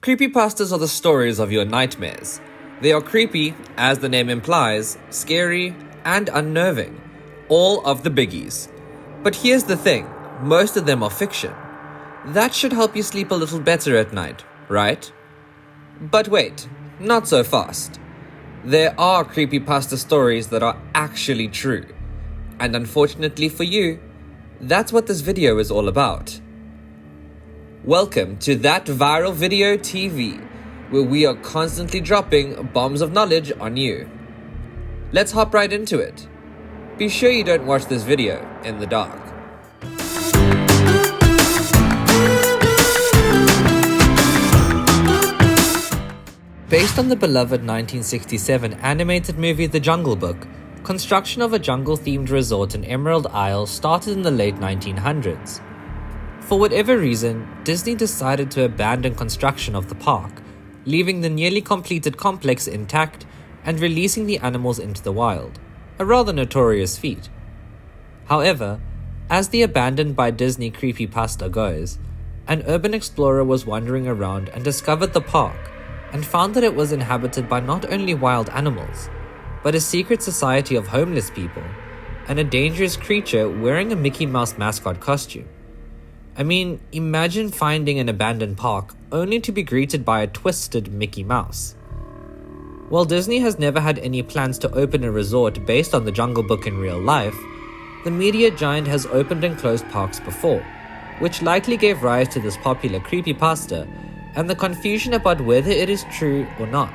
Creepypastas are the stories of your nightmares. They are creepy, as the name implies, scary, and unnerving. All of the biggies. But here's the thing, most of them are fiction. That should help you sleep a little better at night, right? But wait, not so fast. There are creepypasta stories that are actually true. And unfortunately for you, that's what this video is all about. Welcome to That Viral Video TV, where we are constantly dropping bombs of knowledge on you. Let's hop right into it. Be sure you don't watch this video in the dark. Based on the beloved 1967 animated movie The Jungle Book, construction of a jungle-themed resort in Emerald Isle started in the late 1900s. For whatever reason, Disney decided to abandon construction of the park, leaving the nearly completed complex intact and releasing the animals into the wild, a rather notorious feat. However, as the Abandoned by Disney creepypasta goes, an urban explorer was wandering around and discovered the park, and found that it was inhabited by not only wild animals, but a secret society of homeless people, and a dangerous creature wearing a Mickey Mouse mascot costume. I mean, imagine finding an abandoned park only to be greeted by a twisted Mickey Mouse. While Disney has never had any plans to open a resort based on the Jungle Book in real life, the media giant has opened and closed parks before, which likely gave rise to this popular creepypasta and the confusion about whether it is true or not.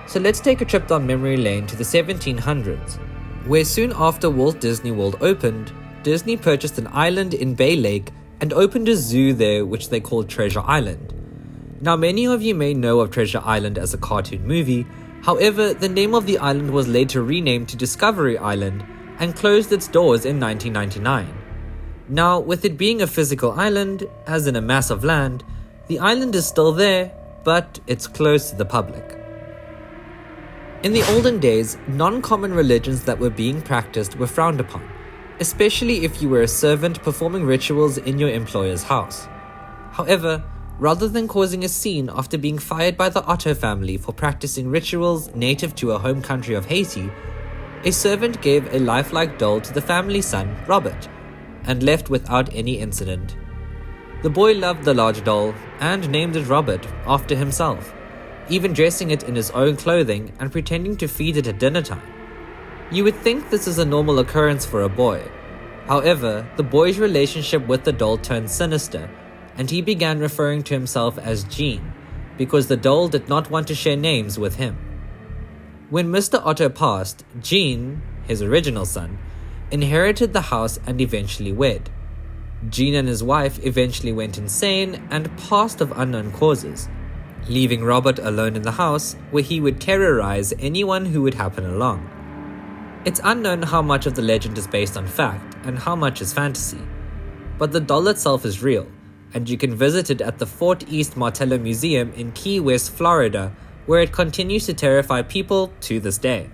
So let's take a trip down memory lane to the 1700s, where soon after Walt Disney World opened, Disney purchased an island in Bay Lake and opened a zoo there which they called Treasure Island. Now many of you may know of Treasure Island as a cartoon movie, however the name of the island was later renamed to Discovery Island and closed its doors in 1999. Now with it being a physical island, as in a mass of land, the island is still there, but it's closed to the public. In the olden days, non-common religions that were being practiced were frowned upon, especially if you were a servant performing rituals in your employer's house. However, rather than causing a scene after being fired by the Otto family for practicing rituals native to a home country of Haiti, a servant gave a lifelike doll to the family's son, Robert, and left without any incident. The boy loved the large doll and named it Robert after himself, even dressing it in his own clothing and pretending to feed it at dinner time. You would think this is a normal occurrence for a boy. However, the boy's relationship with the doll turned sinister, and he began referring to himself as Gene, because the doll did not want to share names with him. When Mr. Otto passed, Gene, his original son, inherited the house and eventually wed. Gene and his wife eventually went insane and passed of unknown causes, leaving Robert alone in the house where he would terrorize anyone who would happen along. It's unknown how much of the legend is based on fact and how much is fantasy, but the doll itself is real, and you can visit it at the Fort East Martello Museum in Key West, Florida, where it continues to terrify people to this day.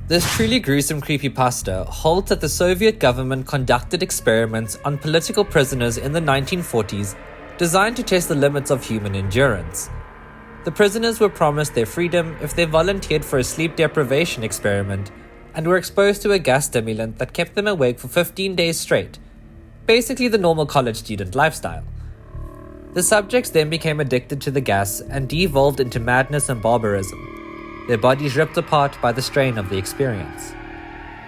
This truly gruesome creepypasta holds that the Soviet government conducted experiments on political prisoners in the 1940s designed to test the limits of human endurance. The prisoners were promised their freedom if they volunteered for a sleep deprivation experiment and were exposed to a gas stimulant that kept them awake for 15 days straight, basically the normal college student lifestyle. The subjects then became addicted to the gas and devolved into madness and barbarism, their bodies ripped apart by the strain of the experience.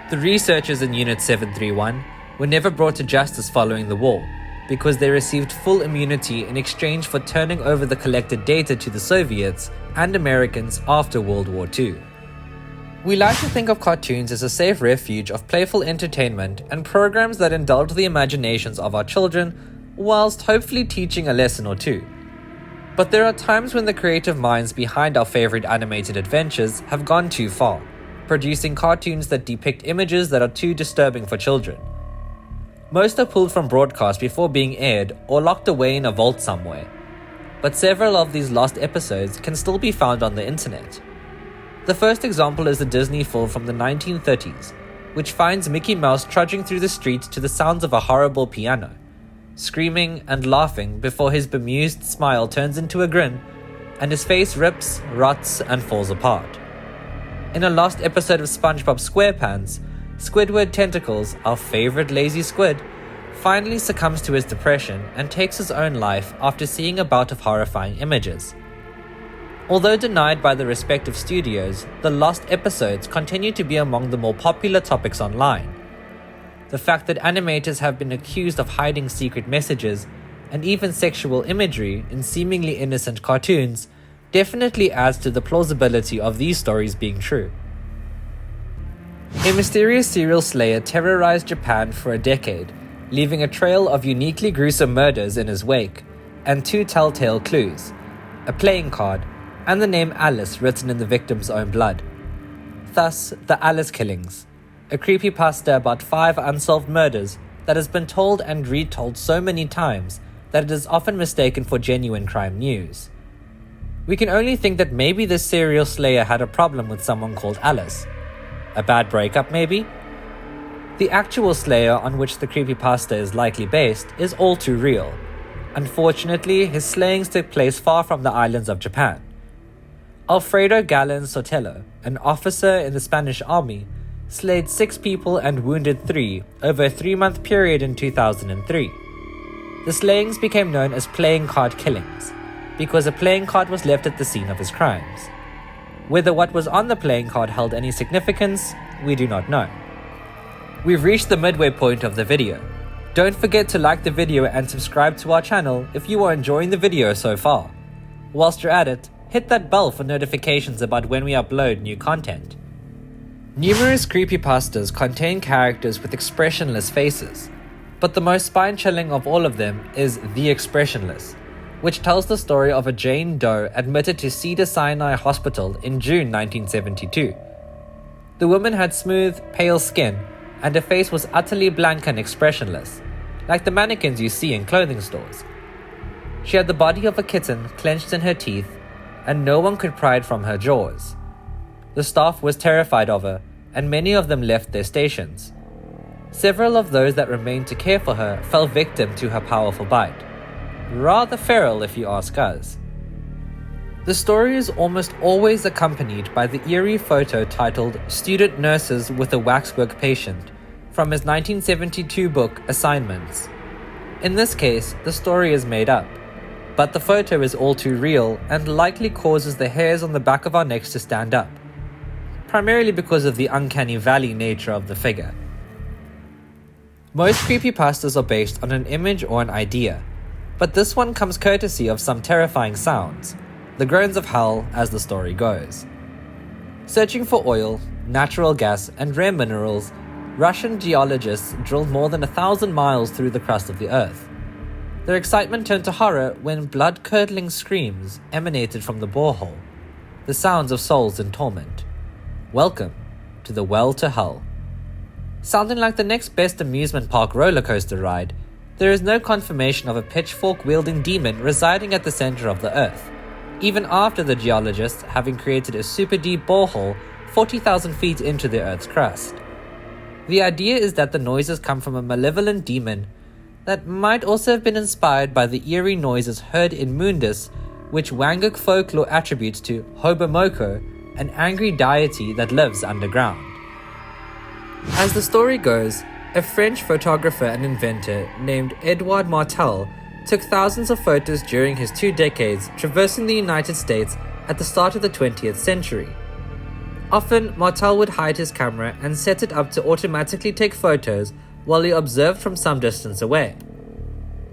The researchers in Unit 731 were never brought to justice following the war, because they received full immunity in exchange for turning over the collected data to the Soviets and Americans after World War II. We like to think of cartoons as a safe refuge of playful entertainment and programs that indulge the imaginations of our children, whilst hopefully teaching a lesson or two. But there are times when the creative minds behind our favorite animated adventures have gone too far, producing cartoons that depict images that are too disturbing for children. Most are pulled from broadcast before being aired or locked away in a vault somewhere, but several of these lost episodes can still be found on the internet. The first example is the Disney film from the 1930s, which finds Mickey Mouse trudging through the streets to the sounds of a horrible piano. screaming and laughing before his bemused smile turns into a grin and his face rips, rots, and falls apart. In a lost episode of SpongeBob SquarePants, Squidward Tentacles, our favorite lazy squid, finally succumbs to his depression and takes his own life after seeing a bout of horrifying images. Although denied by the respective studios, the lost episodes continue to be among the more popular topics online. The fact that animators have been accused of hiding secret messages and even sexual imagery in seemingly innocent cartoons definitely adds to the plausibility of these stories being true. A mysterious serial slayer terrorized Japan for a decade, leaving a trail of uniquely gruesome murders in his wake, and 2 telltale clues: a playing card and the name Alice written in the victim's own blood. Thus, the Alice Killings, a creepypasta about 5 unsolved murders that has been told and retold so many times that it is often mistaken for genuine crime news. We can only think that maybe this serial slayer had a problem with someone called Alice. A bad breakup, maybe? The actual slayer on which the creepypasta is likely based is all too real. Unfortunately, his slayings took place far from the islands of Japan. Alfredo Gallen Sotelo, an officer in the Spanish army, slayed 6 people and wounded 3 over a 3-month period in 2003. The slayings became known as playing card killings, because a playing card was left at the scene of his crimes. Whether what was on the playing card held any significance, we do not know. We've reached the midway point of the video. Don't forget to like the video and subscribe to our channel if you are enjoying the video so far. Whilst you're at it, hit that bell for notifications about when we upload new content. Numerous creepypastas contain characters with expressionless faces, but the most spine-chilling of all of them is The Expressionless, which tells the story of a Jane Doe admitted to Cedars-Sinai Hospital in June 1972. The woman had smooth, pale skin, and her face was utterly blank and expressionless, like the mannequins you see in clothing stores. She had the body of a kitten clenched in her teeth, and no one could pry it from her jaws. The staff was terrified of her, and many of them left their stations. Several of those that remained to care for her fell victim to her powerful bite. Rather feral if you ask us. The story is almost always accompanied by the eerie photo titled "Student Nurses with a Waxwork Patient" from his 1972 book Assignments. In this case, the story is made up, but the photo is all too real and likely causes the hairs on the back of our necks to stand up, primarily because of the uncanny valley nature of the figure. Most creepypastas are based on an image or an idea, but this one comes courtesy of some terrifying sounds, the groans of hell as the story goes. Searching for oil, natural gas, and rare minerals, Russian geologists drilled more than 1,000 miles through the crust of the earth. Their excitement turned to horror when blood-curdling screams emanated from the borehole, the sounds of souls in torment. Welcome to the well to hell. Sounding like the next best amusement park roller coaster ride, there is no confirmation of a pitchfork-wielding demon residing at the center of the earth, even after the geologists having created a super deep borehole 40,000 feet into the earth's crust. The idea is that the noises come from a malevolent demon that might also have been inspired by the eerie noises heard in Mundus, which Wanguk folklore attributes to Hobomoko, an angry deity that lives underground. As the story goes, a French photographer and inventor named Edouard Martel took thousands of photos during his 2 decades traversing the United States at the start of the 20th century. Often, Martel would hide his camera and set it up to automatically take photos while he observed from some distance away.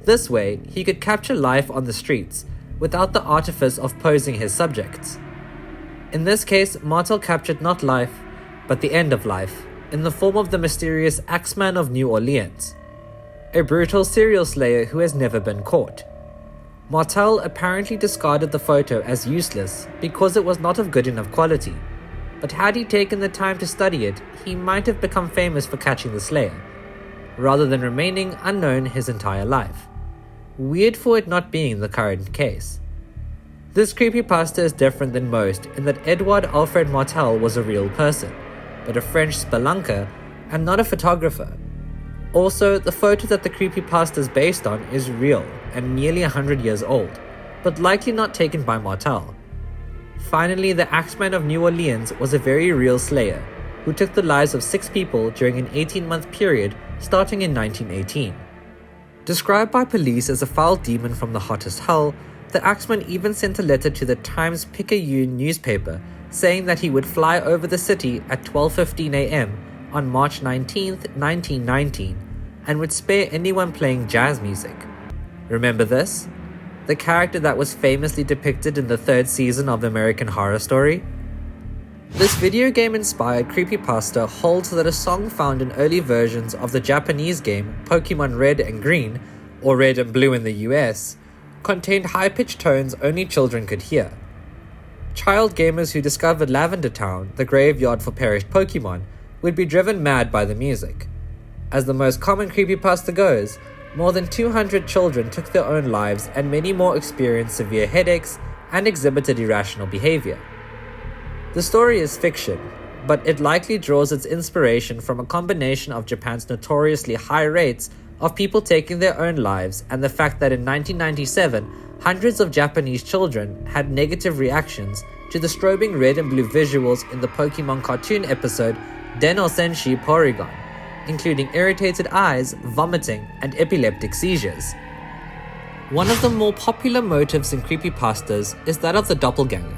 This way, he could capture life on the streets without the artifice of posing his subjects. In this case, Martel captured not life, but the end of life, in the form of the mysterious Axeman of New Orleans, a brutal serial slayer who has never been caught. Martel apparently discarded the photo as useless because it was not of good enough quality, but had he taken the time to study it, he might have become famous for catching the slayer, rather than remaining unknown his entire life. Weird for it not being the current case. This creepypasta is different than most in that Edouard Alfred Martel was a real person, but a French spelunker and not a photographer. Also, the photo that the creepypasta is based on is real and nearly 100 years old, but likely not taken by Martel. Finally, the Axeman of New Orleans was a very real slayer who took the lives of 6 people during an 18-month period starting in 1918. Described by police as a foul demon from the hottest hell, the Axeman even sent a letter to the Times-Picayune newspaper saying that he would fly over the city at 12:15 a.m. on March 19, 1919, and would spare anyone playing jazz music. Remember this? The character that was famously depicted in the 3rd season of American Horror Story? This video game-inspired creepypasta holds that a song found in early versions of the Japanese game Pokemon Red and Green, or Red and Blue in the US, contained high-pitched tones only children could hear. Child gamers who discovered Lavender Town, the graveyard for perished Pokemon, would be driven mad by the music. As the most common creepypasta goes, more than 200 children took their own lives and many more experienced severe headaches and exhibited irrational behavior. The story is fiction, but it likely draws its inspiration from a combination of Japan's notoriously high rates of people taking their own lives and the fact that in 1997, hundreds of Japanese children had negative reactions to the strobing red and blue visuals in the Pokemon cartoon episode Den Senshi Porygon, including irritated eyes, vomiting, and epileptic seizures. One of the more popular motives in creepypastas is that of the Doppelganger,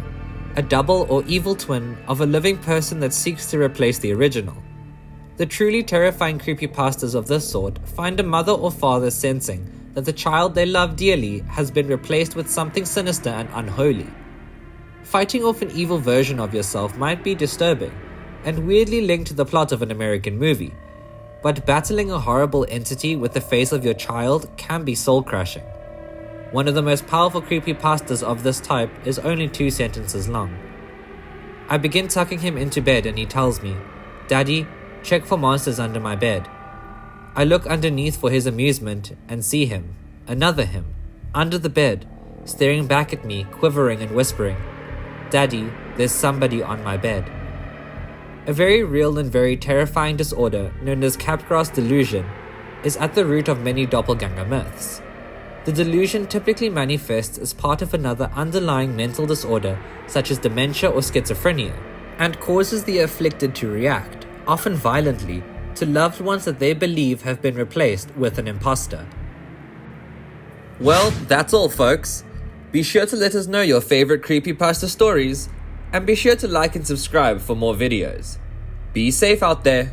a double or evil twin of a living person that seeks to replace the original. The truly terrifying creepypastas of this sort find a mother or father sensing that the child they love dearly has been replaced with something sinister and unholy. Fighting off an evil version of yourself might be disturbing, and weirdly linked to the plot of an American movie, but battling a horrible entity with the face of your child can be soul-crushing. One of the most powerful creepypastas of this type is only 2 sentences long. I begin tucking him into bed and he tells me, "Daddy, check for monsters under my bed." I look underneath for his amusement and see him, another him, under the bed, staring back at me, quivering and whispering, "Daddy, there's somebody on my bed." A very real and very terrifying disorder known as Capgras delusion is at the root of many doppelganger myths. The delusion typically manifests as part of another underlying mental disorder such as dementia or schizophrenia, and causes the afflicted to react, often violently, to loved ones that they believe have been replaced with an imposter. Well, that's all folks. Be sure to let us know your favorite creepypasta stories, and be sure to like and subscribe for more videos. Be safe out there.